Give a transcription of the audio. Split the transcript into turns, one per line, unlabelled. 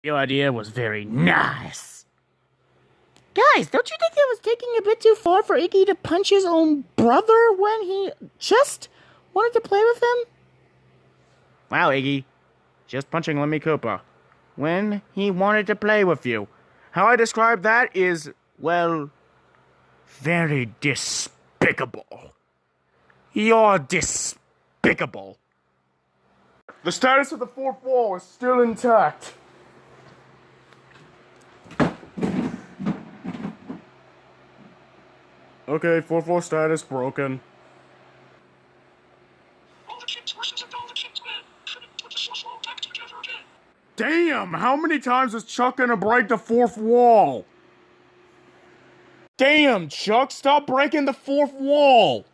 Your idea was very nice. Guys, don't you think that was taking a bit too far for Iggy to punch his own brother when he just wanted to play with him? Wow, Iggy. Just punching Lemmy Koopa. When he wanted to play with you. How I describe that is, well, very despicable. You're despicable. The status of the fourth wall is still intact. Okay, fourth wall status broken.
All the kids versus all the kids win. Couldn't put the fourth wall back together again.
Damn, how many times is Chuck gonna break the fourth wall? Damn, Chuck, stop breaking the fourth wall!